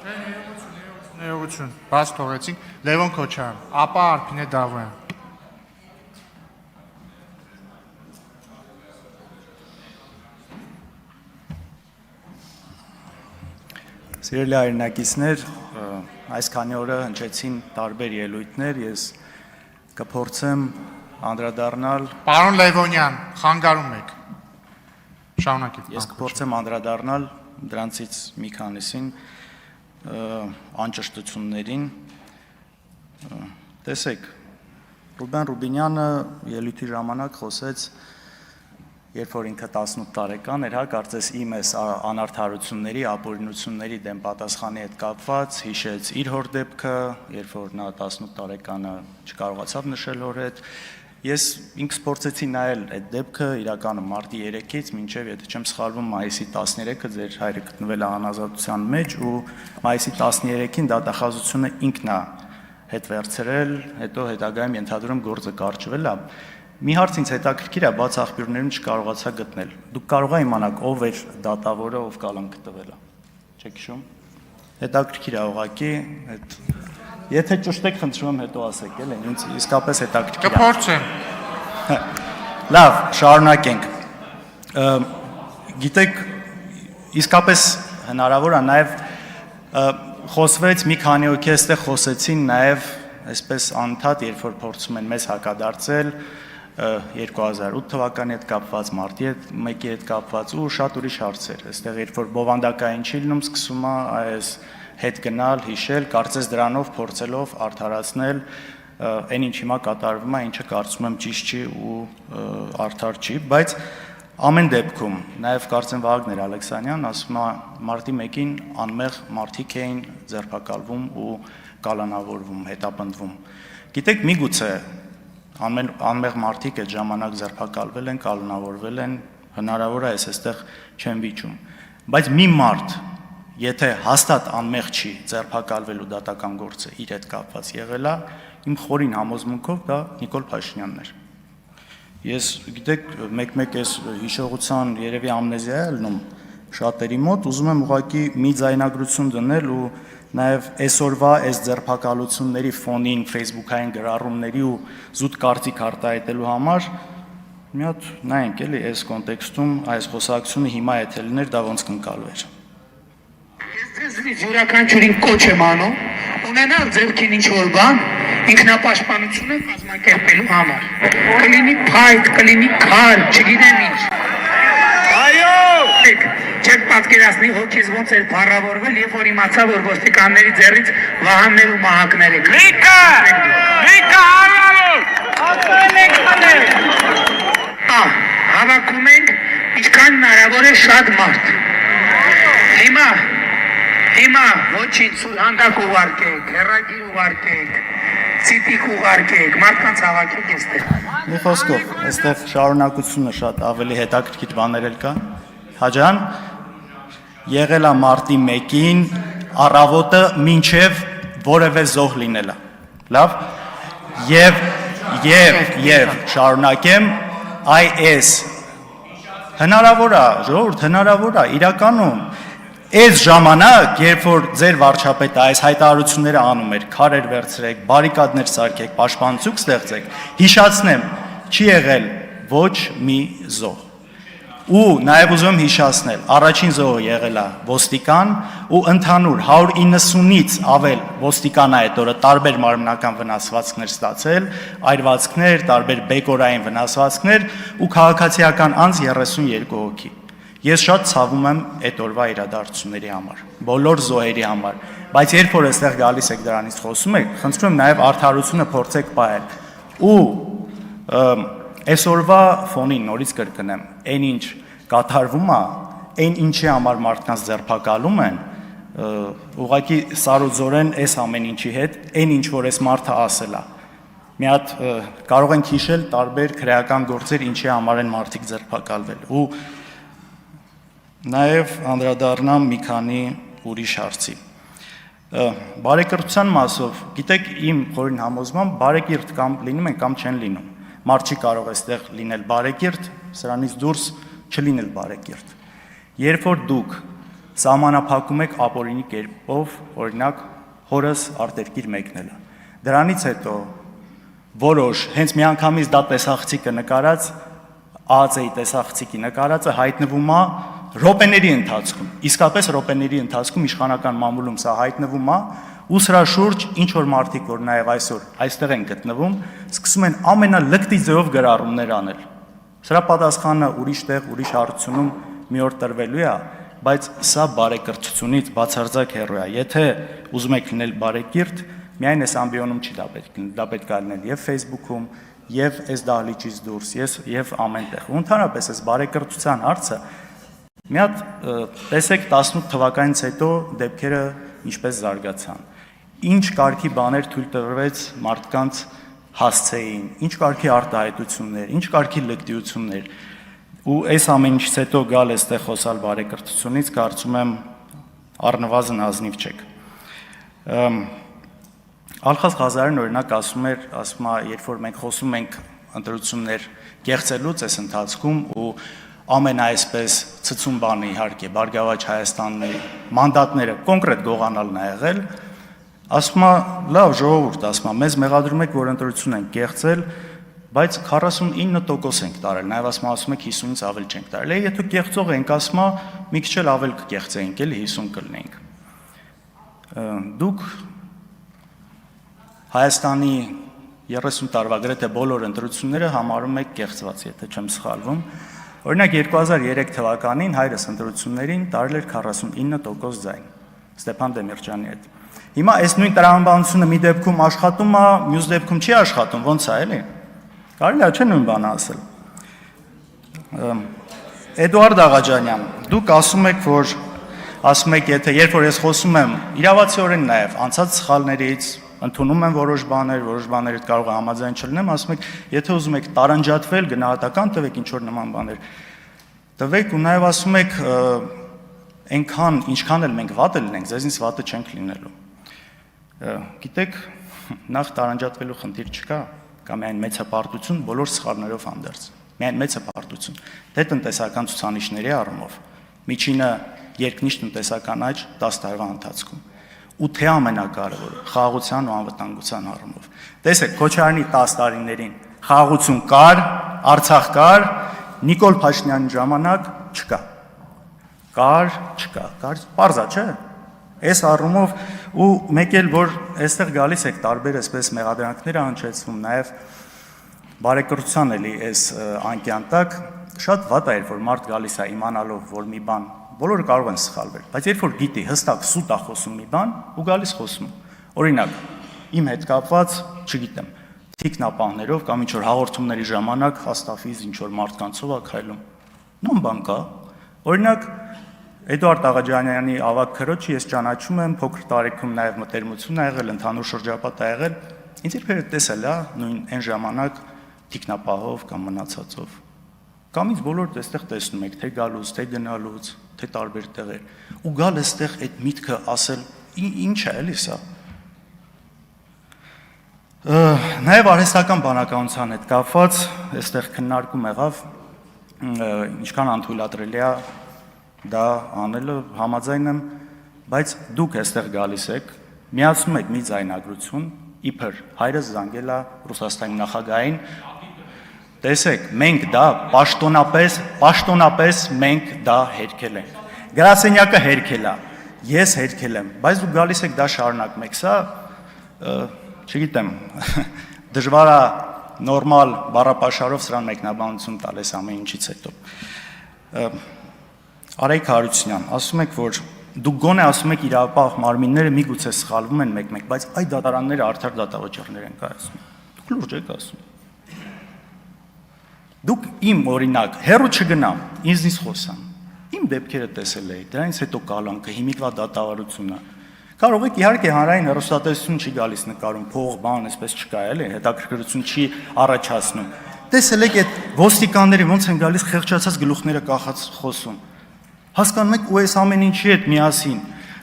Ներողություն, բաց թողեցինք, Լևոն Քոչարյան, ապա Արփինե Դավոյան։ Սիրելի հայրենակիցներ, այս քանի օրը հնչեցին տարբեր ելույթներ, ես կփորձեմ անդրադառնալ Պարոն Լևոնյան, խանգարում եք։ Շարունակեք։ Ես կփորձեմ անդրադառնալ դրանցից մի քանիսին անճշտություններին։ Տեսեք, Ռուբեն Ռուբինյանը ելույթի ժամանակ խոսեց, երբ որ ինքը 18 տարեկան էր, կարծես իմ այս անարդարությունների, ապօրինությունների դեմ պատասխանի հետ կապված, հիշեց իր հոր դեպքը, երբ որ նա 18 տարեկանը չկարողացավ նշել հոր հետ։ Ես ինքս փորձեցի նայել այդ դեպքը իրականում մարտի 3-ից մինչև, եթե չեմ սխալվում, մայիսի 13-ը ձեր հայրը գտնվել է անազատության մեջ ու մայիսի 13-ին դատախազությունը ինքն է հետ վերցրել, հետո հետագայում ենթադրում գործը կարճվել է։ Մի հարց ինձ հետաքրքիր է, բաց աղբյուրներում չկարողացա գտնել։ Դուք կարող եք իմանալ ով էր դատավորը, ով կալանք տվել է։ Չեք հիշում։ Հետաքրքիր է ուղղակի, այդ Եթե ճշտ եք, խնդրում եմ հետո ասեք, էլի, ինձ իսկապես հետաքրքիր է։ Կփորձեմ։ Լավ, շարունակենք։ Գիտեք, իսկապես հնարավոր է նաև խոսվեց մի քանի հոգի այստեղ խոսեցին նաև այսպես անընդհատ, երբ որ փորձում են մեզ հակադարձել 2008 թվականի հետ կապված, մարտի 1-ի հետ կապված ու շատ ուրիշ հարցեր։ Այստեղ երբ որ բովանդակային չի լինում, սկսում է այս հետ գնալ, հիշել, կարծես դրանով փորձելով արդարացնել այն ինչ հիմա կատարվում է, ինչը կարծում եմ ճիշտ չի ու արդար չի, բայց ամեն դեպքում, նաև կարծեմ Վագներ Ալեքսանյան ասում է մարտի 1-ին անմեղ մարդիկ էին ձերբակալվում ու կալանավորվում, հետապնդվում։ Գիտեք, միգուցե անմեղ մարդիկ այդ ժամանակ ձերբակալվել են, կալանավորվել են, հնարավոր է այստեղ չեն վիճում, բայց մի մարդ Եթե հաստատ անմեղ չի ձերբակալվելու դատական գործը իր հետ կապված եղել է, իմ խորին համոզմունքով դա Նիկոլ Փաշինյանն էր։ Ես գիտեք, մեկ-մեկ այս հիշողության երևի ամնեզիա է ելնում շատերի մոտ, ուզում եմ ուղղակի մի ձայնագրություն դնել ու նաև այսօրվա այս ձերբակալությունների ֆոնին Facebook-ային գրառումների ու զուտ կարծիք արտահայտելու համար մի հատ նայենք էլի այս կոնտեքստում այս խոսակցությունը հիմա եթե լիներ դա ոնց կընկալվեր։ Ես յուրաքանչյուրին կոչ եմ անում, ունենալ ձեռքին ինչ-որ բան, ինքնապաշտպանությունը կազմակերպելու համար։ Կլինի փայտ, կլինի քար, չգիտեմ ինչ։ Այո! Չեք պատկերացնի հոգիս ոնց էր փառավորվել, երբ որ իմացա, որ ոստիկանների ձեռից վահաններ ու մահակներ եք։ Լիքը հարյալով! Ասում եք անել։ Հավաքում ենք, ինչքան հնարավոր է շատ մարդ։ Հիմա ոչինչ սուրհանդակ ուղարկեք, հեռագիր ուղարկեք, ցիտիկ ուղարկեք, մարդկանց հավաքեք այստեղ։ Մի խոսքով, այստեղ շարունակությունը շատ ավելի հետաքրքիր բաներ էլ կա։ Հաջան, եղել է մարտի 1-ին, առավոտը մինչև որևէ զոհ լինելա։ Լավ։ Եվ շարունակեմ, այս հնարավոր է, ժողովուրդ, հնարավոր է, իրականում Այս ժամանակ, երբ որ ձեր վարչապետը այս հայտարարությունները անում էր, քարեր վերցրեք, բարիկադներ սարքեք, պաշտպանություն ստեղծեք, հիշացնեմ, չի եղել ոչ մի զոհ։ Ու նաև ուզում եմ հիշացնել, առաջին զոհը եղել է ոստիկան ու ընդհանուր 190-ից ավել ոստիկան այդ օրը տարբեր մարմնական վնասվածքներ ստացել, այրվածքներ, տարբեր բեկորային վնասվածքներ ու քաղաքացիական անձ 32 հոգի։ Ես շատ ցավում եմ այդ օրվա իրադարձությունների համար, բոլոր զոհերի համար, բայց երբ որ այստեղ գալիս եք դրանից խոսում եք, խնդրում եմ նաև արդարությունը փորձեք պահել։ Ու այսօրվա ֆոնին նորից կրկնեմ, այն ինչ կատարվում է, այն ինչի համար մարդկանց ձերբակալում են, ուղղակի սարուձորեն այս ամեն ինչի հետ, այն ինչ որ այս մարդը ասել է։ Մի հատ կարող ենք հիշել տարբեր քրեական գործեր, ինչի համար են մարդիկ ձերբակալվել։ Ու Նաև անդրադառնամ մի քանի ուրիշ հարցի։ Բարեկիրթության մասով, գիտեք, իմ խորին համոզմամբ բարեկիրթ կամ լինում են կամ չեն լինում։ Մարդ չի կարող այստեղ լինել բարեկիրթ, սրանից դուրս չլինել բարեկիրթ։ Երբ որ դուք սահմանափակում եք ապօրինի կերպով, օրինակ, հորս արտերկիր մեկնելը։ Դրանից հետո որոշ հենց միանգամից դա տեսախցիկը նկարած, ԱԱՑ-ի տեսախցիկի նկարածը հայտնվում է րոպեների ընթացքում։ Իսկապես րոպեների ընթացքում իշխանական մամուլում սա հայտնվում է, ու սրա շուրջ ինչ որ մարդիկ, որ նաև այսօր այստեղ են գտնվում, սկսում են ամենալկտի ձևով գրառումներ անել։ Սրա պատասխանը ուրիշ տեղ, ուրիշ հարցությունում մի օր տրվելու է, բայց սա բարեկրթությունից բացարձակ հեռու է։ Եթե ուզում եք լինել բարեկիրթ, միայն այս ամբիոնում չի դա պետք լինել, դա պետք է լինել եւ Facebook-ում, եւ այս դահլիճից դուրս, եւ ամենտեղ։ Ու ընդհանրապես այս բարեկրթության հարցը մի հատ տեսեք 18 թվականից հետո դեպքերը ինչպես զարգացան։ Ինչ կարգի բաներ թույլ տրվեց մարդկանց հասցեին, ինչ կարգի արտահայտություններ, ինչ կարգի լկտիություններ։ Ու այս ամեն ինչից հետո գալ այստեղ խոսալ բարեկրթությունից, կարծում եմ առնվազն ազնիվ չեք։ Ալխազ Ղազարեն օրինակ ասում է, երբ որ մենք խոսում ենք ընտրություններ կեղծելուց այս ընթացքում ու ամեն այսպես ցցում բանը իհարկե Բարգավաճ Հայաստանի մանդատները կոնկրետ գողանալն է եղել, ասում է, լավ ժողովուրդ, ասում է, մեզ մեղադրում եք, որ ընտրություն ենք կեղծել, բայց 49% ենք տարել, նաև ասում եք 50-ից ավել չենք տարել։ Եթե կեղծող ենք, ասում է, մի քիչ էլ ավել կեղծեինք, էլի 50 կլինենք։ Դուք Հայաստանի 30 տարվա գրեթե բոլոր ընտրությունները համարում եք կեղծված, եթե չեմ սխալվում։ Օրինակ 2003 թվականին հայրս ընտրություններին տարել էր 49% ձայն Ստեփան Դեմիրճյանի հետ։ Հիմա այս նույն տրամաբանությունը մի դեպքում աշխատում է, մյուս դեպքում չի աշխատում, ո՞նց է, էլի։ Կարելի է չէ նույն բանը ասել։ Էդուարդ Աղաջանյան, դուք ասում եք, եթե երբ որ ես խոսում եմ, իրավացիորեն նաև անցած սխալներից ընդունում եմ որոշ բաներ կարող է համաձայն չլինեմ, ասում եք, եթե ուզում եք տարանջատվել, գնահատական տվեք ինչ որ նման բաներ։ Տվեք ու նաև ասում եք, այնքան ինչքան էլ մենք վատ լինենք, ձեզնից վատը չենք լինելու։ Գիտեք, նախ տարանջատվելու խնդիր չկա, կա միայն մեծապարտություն բոլոր սխալներով հանդերձ։ Միայն մեծապարտություն։ Դե տնտեսական ցուցանիշների առումով միջինը երկնիշ տնտեսական աճ 10 տարվա ընթացքում։ Ու թե ամենակարևորը խաղաղության ու անվտանգության առումով։ Տեսեք, Քոչարյանի 10 տարիներին խաղաղություն կար, Արցախ կար, Նիկոլ Փաշինյանի ժամանակ չկա։ Չկա, պարզա, չէ։ Այս առումով ու մեկ էլ որ այստեղ գալիս եք տարբեր այսպես մեղադրանքներ հնչեցվում, նաև բարեկրթության էլի այս անկյան տակ շատ վատ է, որ մարդ գալիս է իմանալով, որ մի բան բոլորը կարող են սխալվել, բայց երբ որ գիտի հստակ սուտ է խոսում մի բան ու գալիս խոսում։ Օրինակ, իմ հետ կապված, չգիտեմ, թիկնապահներով կամ ինչ որ հաղորդումների ժամանակ հաստավից ինչ որ մարդկանցով է քայլում։ Նույն բան կա։ Օրինակ, Էդուարդ Աղաջանյանի ավագ քրոջը ես ճանաչում եմ, փոքր տարիքում նաև մտերմություն ա եղել, ընդհանուր շրջապատ ա եղել։ Ինձ երբևէ տեսել է նույն այն ժամանակ թիկնապահով կամ մնացածով։ Կամ ինձ բոլորդ այստեղ տեսնում եք, թե գալուց, թե գնալուց, թե տարբեր տեղեր։ Ու գալ այստեղ այդ միտքը ասել, ինչ է էլի սա։ Նաև արհեստական բանականության հետ կապված, այստեղ քննարկում եղավ, ինչքան անթույլատրելի է դա անելը, համաձայն եմ, բայց դուք այստեղ գալիս եք, միացնում եք մի ձայնագրություն, իբր հայրս զանգել է Ռուսաստանի նախագահային, տեսեք, մենք դա պաշտոնապես մենք դա հերքել ենք։ Գրասենյակը հերքել է, ես հերքել եմ, բայց դուք գալիս եք դա շարունակում եք, սա, չգիտեմ, դժվար է նորմալ բառապաշարով սրան մեկնաբանություն տալ այս ամեն ինչից հետո։ Արայք Հարությունյան, ասում եք, որ դուք գոնե ասում եք իրավապահ մարմինները միգուցե սխալվում են մեկ-մեկ, բայց այդ դատարանները արդար դատավճիռներ են կայացնում։ Դուք լուրջ եք ասում։ Դուք իմ օրինակ, հերո չգնամ, ինձնից խոսամ։ Իմ դեպքերը տեսել եք, դրանից հետո կալանքը, հիմիկվա դատավարությունը։ Կարող եք իհարկե հանրային հեռուստատեսություն չի գալիս նկարում, փող, բան, այսպես չկա, էլի, հետաքրքրություն չի առաջացնում։ Տեսել եք այդ ոստիկանների ոնց են գալիս խեղճացած գլուխները կախած խոսում։ Հասկանում եք ու այս ամեն ինչի հետ միասին,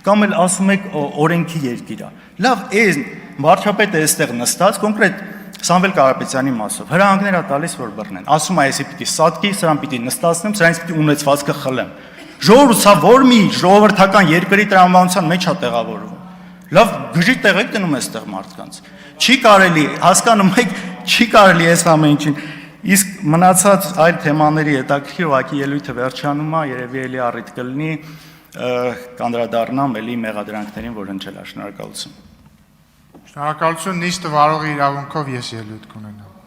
կամ էլ ասում եք օրենքի երկիր է։ Լավ, այս վարչապետը այստեղ նստած կոնկրետ Սամվել Կարապետյանի մասով հրահանգներ է տալիս որ բռնեն։ Ասում է, այսի պիտի սատկի, սրան պիտի նստացնեմ, սրանից պիտի ունեցվածքը խլեմ։ Ժողովուրդ, սա որ մի ժողովրդական երկրի տրամաբանության մեջ է տեղավորվում։ Լավ, գժի տեղ եք դնում այստեղ մարդկանց։ Չի կարելի, հասկանում եք, չի կարելի այս ամեն ինչին։ Իսկ մնացած այլ թեմաների հետաքրքիր ուղղակի ելույթը վերջանում է, երևի էլի առիթ կլինի կանդրադառնամ էլի մեղադրանքներին, որ հնչել է։ Շնորհակալություն։ Շնորհակալություն, նիստը վարողի իրավունքով ես ելույթ կունենամ։